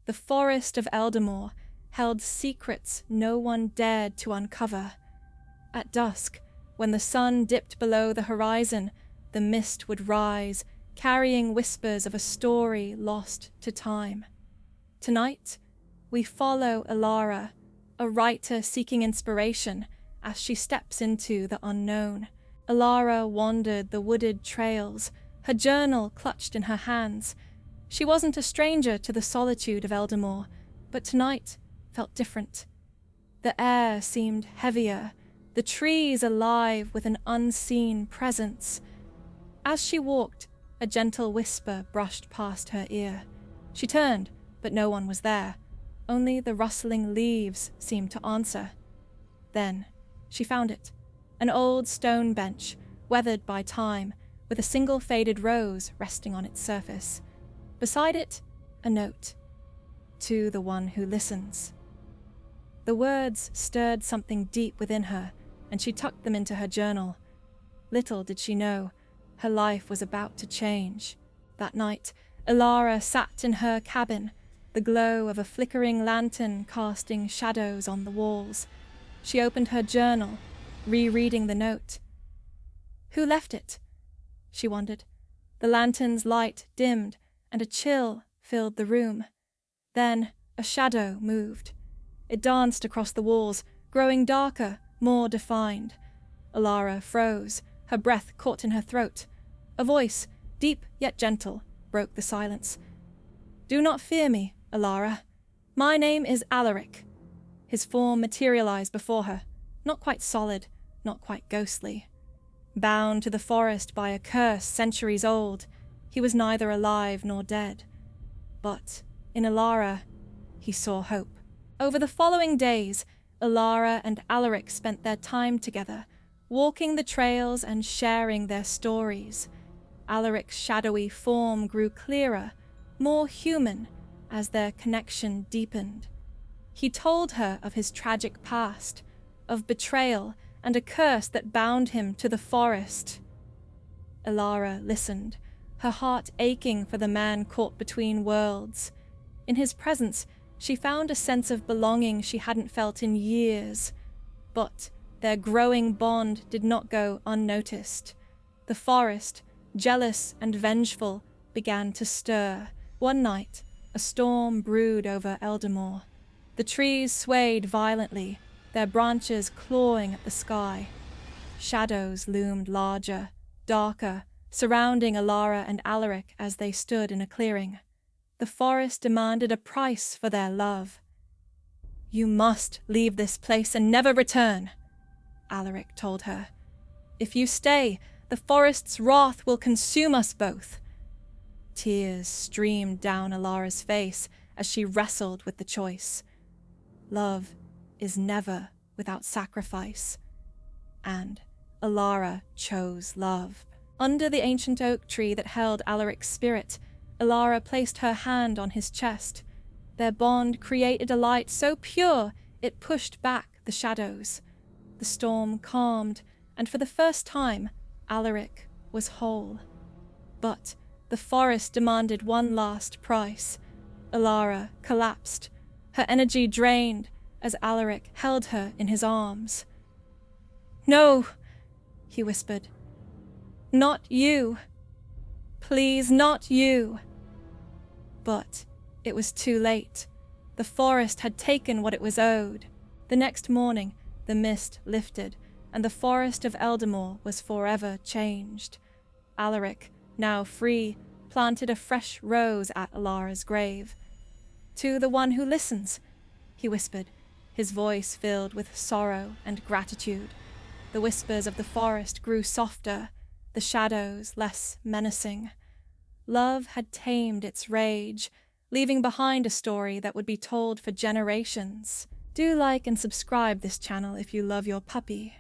The forest of Eldamore held secrets no one dared to uncover. At dusk, when the sun dipped below the horizon, the mist would rise, carrying whispers of a story lost to time. Tonight, we follow Alara, a writer seeking inspiration, as she steps into the unknown. Alara wandered the wooded trails, her journal clutched in her hands. She wasn't a stranger to the solitude of Eldamore, but tonight felt different. The air seemed heavier, the trees alive with an unseen presence. As she walked, a gentle whisper brushed past her ear. She turned, but no one was there. Only the rustling leaves seemed to answer. Then she found it, an old stone bench, weathered by time, with a single faded rose resting on its surface. Beside it, a note. To the one who listens. The words stirred something deep within her, and she tucked them into her journal. Little did she know, her life was about to change. That night, Alara sat in her cabin, the glow of a flickering lantern casting shadows on the walls. She opened her journal, rereading the note. Who left it? She wondered. The lantern's light dimmed, and a chill filled the room. Then a shadow moved. It danced across the walls, growing darker, more defined. Alara froze, her breath caught in her throat. A voice, deep yet gentle, broke the silence. Do not fear me, Alara. My name is Alaric. His form materialized before her, not quite solid, not quite ghostly. Bound to the forest by a curse centuries old, he was neither alive nor dead. But in Alara, he saw hope. Over the following days, Alara and Alaric spent their time together, walking the trails and sharing their stories. Alaric's shadowy form grew clearer, more human, as their connection deepened. He told her of his tragic past, of betrayal and a curse that bound him to the forest. Alara listened, her heart aching for the man caught between worlds. In his presence, she found a sense of belonging she hadn't felt in years. But their growing bond did not go unnoticed. The forest, jealous and vengeful, began to stir. One night, a storm brewed over Eldamore. The trees swayed violently, their branches clawing at the sky. Shadows loomed larger, darker, surrounding Alara and Alaric as they stood in a clearing. The forest demanded a price for their love. You must leave this place and never return, Alaric told her. If you stay, the forest's wrath will consume us both. Tears streamed down Alara's face as she wrestled with the choice. Love is never without sacrifice. And Alara chose love. Under the ancient oak tree that held Alaric's spirit, Alara placed her hand on his chest. Their bond created a light so pure it pushed back the shadows. The storm calmed, and for the first time, Alaric was whole. But the forest demanded one last price. Alara collapsed, her energy drained as Alaric held her in his arms. No, he whispered. Not you. Please, not you. But it was too late. The forest had taken what it was owed. The next morning, the mist lifted, and the forest of Eldamore was forever changed. Alaric, now free, planted a fresh rose at Alara's grave. To the one who listens, he whispered, his voice filled with sorrow and gratitude. The whispers of the forest grew softer, the shadows less menacing. Love had tamed its rage, leaving behind a story that would be told for generations. Do like and subscribe this channel if you love your puppy.